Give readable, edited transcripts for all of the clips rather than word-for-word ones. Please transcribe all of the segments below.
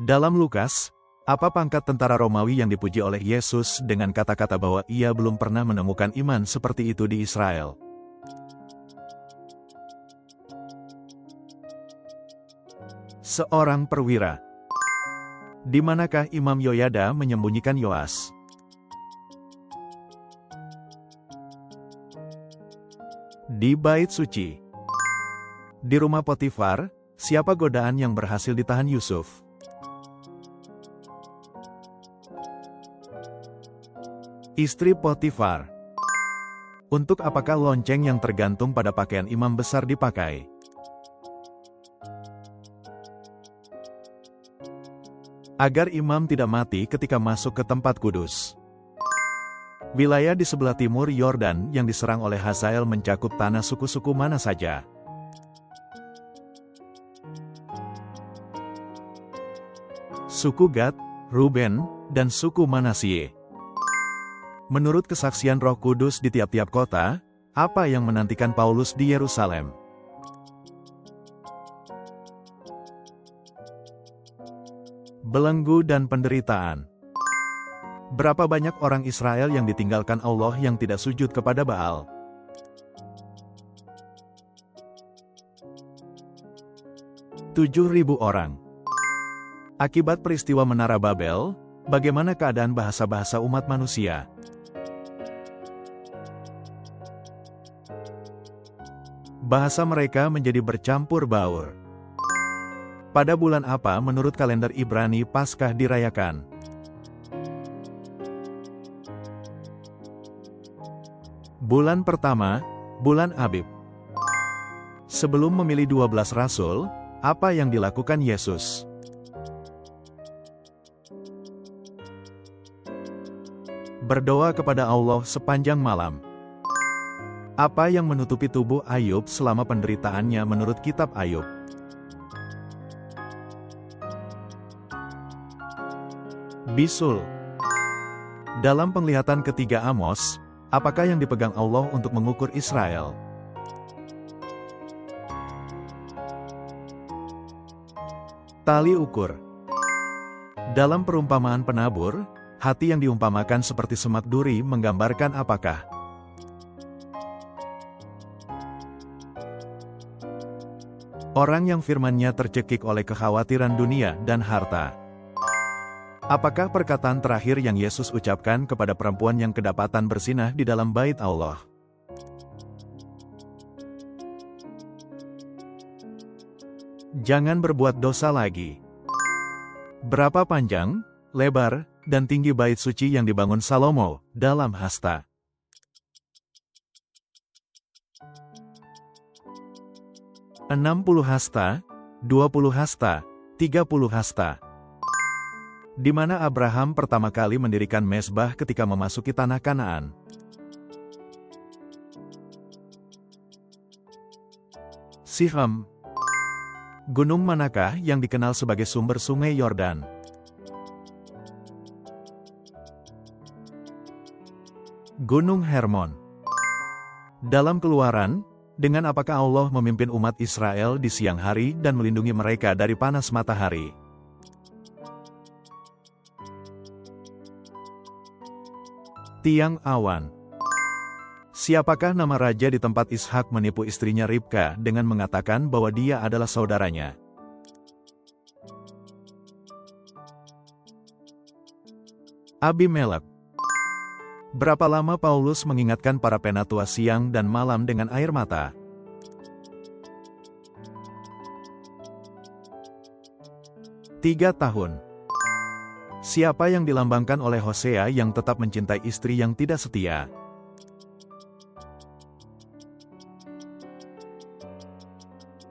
Dalam Lukas, apa pangkat tentara Romawi yang dipuji oleh Yesus dengan kata-kata bahwa ia belum pernah menemukan iman seperti itu di Israel? Seorang perwira. Di manakah Imam Yoyada menyembunyikan Yoas? Di bait suci. Di rumah Potifar, siapa godaan yang berhasil ditahan Yusuf? Istri Potifar. Untuk apakah lonceng yang tergantung pada pakaian imam besar dipakai? Agar imam tidak mati ketika masuk ke tempat kudus. Wilayah di sebelah timur Yordan yang diserang oleh Hazael mencakup tanah suku-suku mana saja? Suku Gad, Ruben, dan suku Manasye. Menurut kesaksian Roh Kudus di tiap-tiap kota, apa yang menantikan Paulus di Yerusalem? Belenggu dan penderitaan. Berapa banyak orang Israel yang ditinggalkan Allah yang tidak sujud kepada Baal? (7.000 orang. Akibat peristiwa Menara Babel, bagaimana keadaan bahasa-bahasa umat manusia? Bahasa mereka menjadi bercampur baur. Pada bulan apa menurut kalender Ibrani Paskah dirayakan? Bulan pertama, bulan Abib. Sebelum memilih 12 rasul, apa yang dilakukan Yesus? Berdoa kepada Allah sepanjang malam. Apa yang menutupi tubuh Ayub selama penderitaannya menurut kitab Ayub? Bisul. Dalam penglihatan ketiga Amos, apakah yang dipegang Allah untuk mengukur Israel? Tali ukur. Dalam perumpamaan penabur, hati yang diumpamakan seperti semak duri menggambarkan apakah? Orang yang firman-Nya tercekik oleh kekhawatiran dunia dan harta. Apakah perkataan terakhir yang Yesus ucapkan kepada perempuan yang kedapatan bersinah di dalam bait Allah? Jangan berbuat dosa lagi. Berapa panjang, lebar, dan tinggi bait suci yang dibangun Salomo dalam hasta? (60 hasta, 20 hasta, 30 hasta). Di mana Abraham pertama kali mendirikan mezbah ketika memasuki tanah Kanaan? Sichem. Gunung manakah yang dikenal sebagai sumber sungai Yordan? Gunung Hermon. Dalam Keluaran, dengan apakah Allah memimpin umat Israel di siang hari dan melindungi mereka dari panas matahari? Tiang awan. Siapakah nama raja di tempat Ishak menipu istrinya Ribka dengan mengatakan bahwa dia adalah saudaranya? Abimelek. Berapa lama Paulus mengingatkan para penatua siang dan malam dengan air mata? 3 tahun. Siapa yang dilambangkan oleh Hosea yang tetap mencintai istri yang tidak setia?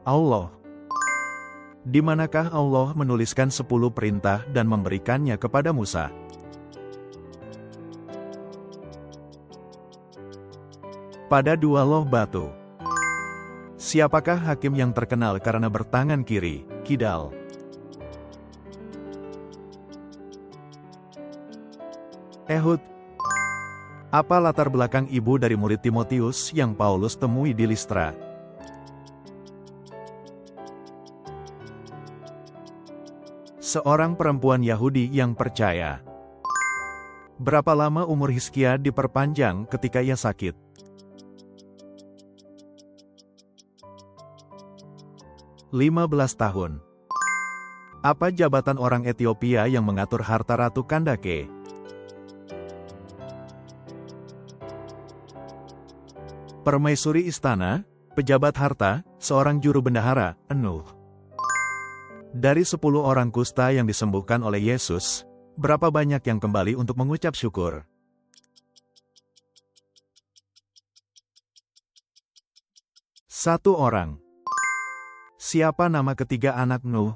Allah. Di manakah Allah menuliskan 10 perintah dan memberikannya kepada Musa? Pada 2 loh batu. Siapakah hakim yang terkenal karena bertangan kiri, kidal? Ehud. Apa latar belakang ibu dari murid Timotius yang Paulus temui di Listra? Seorang perempuan Yahudi yang percaya. Berapa lama umur Hizkia diperpanjang ketika ia sakit? 15 tahun. Apa jabatan orang Ethiopia yang mengatur harta Ratu Kandake? Permaisuri istana, pejabat harta, seorang juru bendahara, Enuh. Dari 10 orang kusta yang disembuhkan oleh Yesus, berapa banyak yang kembali untuk mengucap syukur? 1 orang. Siapa nama ketiga anak Nuh?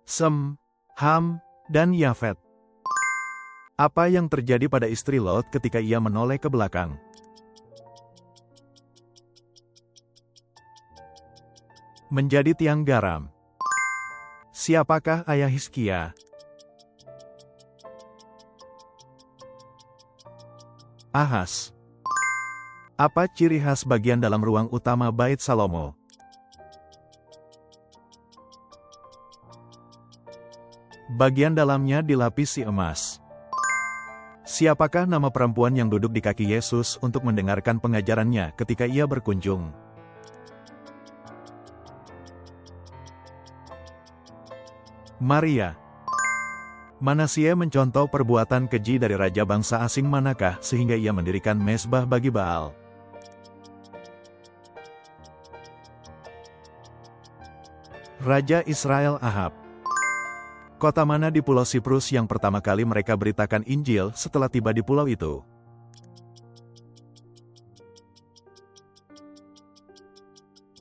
Sem, Ham, dan Yafet. Apa yang terjadi pada istri Lot ketika ia menoleh ke belakang? Menjadi tiang garam. Siapakah ayah Hizkia? Ahaz. Apa ciri khas bagian dalam ruang utama Bait Salomo? Bagian dalamnya dilapisi emas. Siapakah nama perempuan yang duduk di kaki Yesus untuk mendengarkan pengajarannya ketika ia berkunjung? Maria. Manasye mencontoh perbuatan keji dari raja bangsa asing manakah sehingga ia mendirikan mezbah bagi Baal? Raja Israel Ahab. Kota mana di Pulau Siprus yang pertama kali mereka beritakan Injil setelah tiba di pulau itu?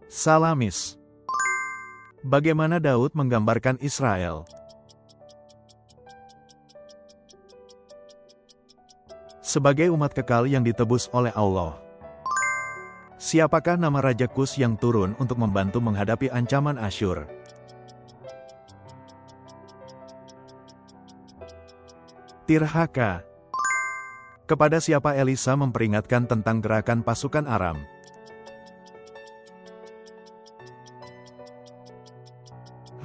Salamis. Bagaimana Daud menggambarkan Israel? Sebagai umat kekal yang ditebus oleh Allah. Siapakah nama Raja Kus yang turun untuk membantu menghadapi ancaman Asyur? Tirhaka. Kepada siapa Elisa memperingatkan tentang gerakan pasukan Aram?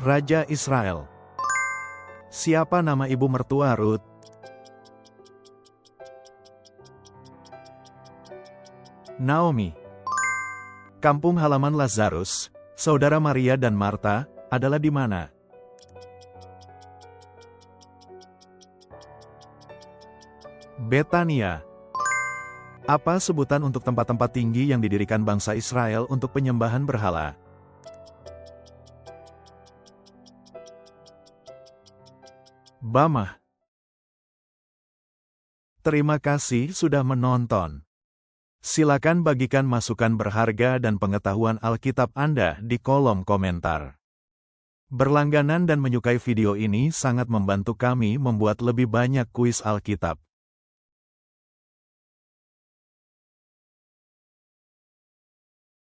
Raja Israel. Siapa nama ibu mertua Rut? Naomi. Kampung halaman Lazarus, saudara Maria dan Marta, adalah di mana? Betania. Apa sebutan untuk tempat-tempat tinggi yang didirikan bangsa Israel untuk penyembahan berhala? Bamah. Terima kasih sudah menonton. Silakan bagikan masukan berharga dan pengetahuan Alkitab Anda di kolom komentar. Berlangganan dan menyukai video ini sangat membantu kami membuat lebih banyak kuis Alkitab.